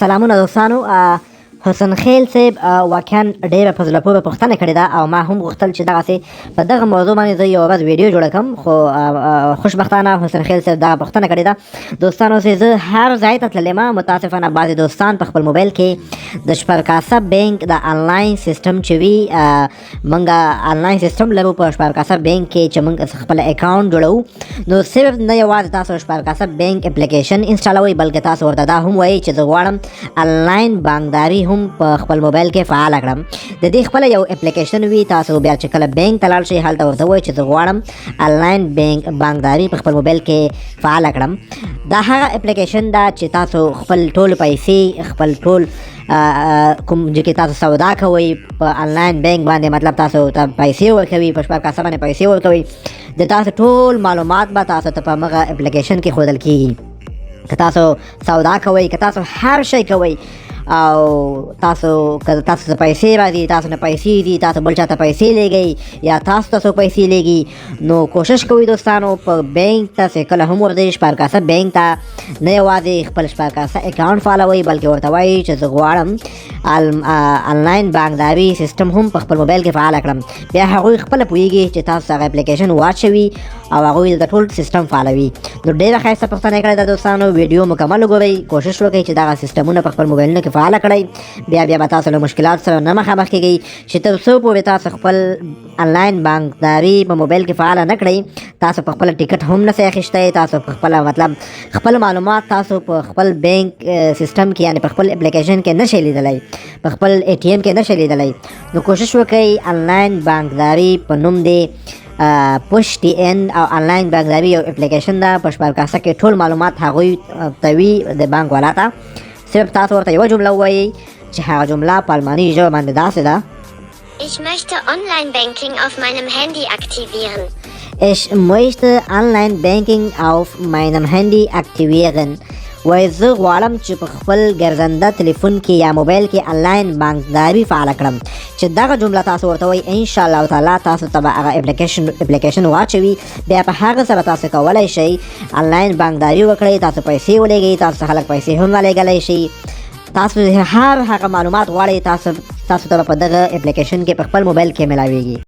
سلامونه دوستانو. حسن خیل صاحب واقعا ډېره په زړه پورې پوښتنه کړې ده او ما هم غوښتل چې دغسې په دغه موضوع باندې زه یوه ورځ ویډیو جوړه کړم، خو خوشبختانه حسن خیل صاحب دغه پوښتنه کړې ده دوستانو چې زه هر ځای ته تللی یم. متاسفانه بعضې دوستان په خپل موبایل کې د شپرکاسه بینک د آنلاین سیسټم چې وي، موږ آنلاین سیسټم لرو په شپرکاسه بینک کې چې موږ خپل اکاونټ جوړوو. نو صرف نه یوازې تاسو شپرکاسه بینک اپلیکیشن انسټالوئ، بلکې تاسو ورته دا هم وایئ چې زه غواړم آنلاین بانکداري هم په خپل موبایل کې فعاله کړم. د دې خپله یو اپلیکیشن وي، تاسو بیا چې کله بینک ته لاړ شئ هلته ورته وایئ چې زه غواړم آنلاین بانکداري په خپل موبایل کې فعاله کړم. دا هغه اپلیکیشن ده چې تاسو خپل ټول پیسې، خپل ټول کوم چې کې تاسو سودا کوئ په آنلاین بینک باندې، مطلب تاسو ته پیسې ورکوي، په شپرکاسه باندې پیسې ورکوي، د تاسو ټول معلومات به تاسو ته په هغه اپلیکیشن کې ښودل کېږي. که تاسو سودا کوئ، که تاسو هر شی کوئ او تاسو که تاسو ته پیسې راځي، تاسو نه پیسې دي، تاسو بل چا ته پیسې لیږئ یا تاسو ته څوک پیسې لیږي، نو کوشش کوئ دوستانو په بینک ته چې کله هم ورځئ شپرکاسه بینک ته نه یوازې خپل شپرکاسه اکاونټ فعالوئ، بلکې ورته وایئ چې زه غواړم آنلاین بانکداري سیسټم هم په خپل موبایل کې فعاله کړم. بیا هغوی خپله پوهېږي چې تاسو هغه اپلیکیشن واچوي او هغوی د ټول سیسټم فعالوي. نو ډېره ښایسته پوښتنه یې کړې ده دوستانو. ویډیو مکمل وګورئ، کوشش وکړئ چې دغه سیسټمونه په خپل موبایلونو کې فعاله کړئ. بیا به تاسو له مشکلات سره نه مخامخ کېږئ چې تر څو پورې تاسو خپل آنلاین بانکداري په موبایل کې فعاله نه کړئ، تاسو په خپله ټکټ هم نه شئ اخیستی، تاسو په خپله مطلب خپل معلومات تاسو په خپل بینک سیسټم کې یعنې په خپل اپلیکیشن کې نه شئ لیدلی، په خپل ATM کې نه شئ لیدلی. نو کوشش وکړئ آنلاین بانکداري په نوم دی پوش TN او آنلاین بانکداري یو اپلیکیشن ده. په شپرکاسه کې ټول معلومات هغوی ته وي د بانک والا ته. صرف تاسو ورته یوه جمله ووایئ چې هغه جمله په الماني ژبه باندې داسې ده: Ich möchte Online-Banking auf meinem Handy aktivieren. Ich möchte Online-Banking auf meinem Handy aktivieren. وایي زه غواړم چې په خپل ګرځنده تلیفون کې یا موبایل کې آنلاین بانکداري فعاله کړم. چې دغه جمله تاسو ورته وایئ، انشاءالله تعالی تاسو ته به هغه اپلیکیشن واچوي. بیا په هغه سره تاسو کولی شئ آنلاین بانکداري وکړئ، تاسو پیسې ولېږئ، تاسو ته خلک پیسې هم رالیږلی شي. تاسو هر هغه معلومات غواړئ تاسو ته په دغه اپلیکیشن کې په خپل موبایل کې ملاویږي.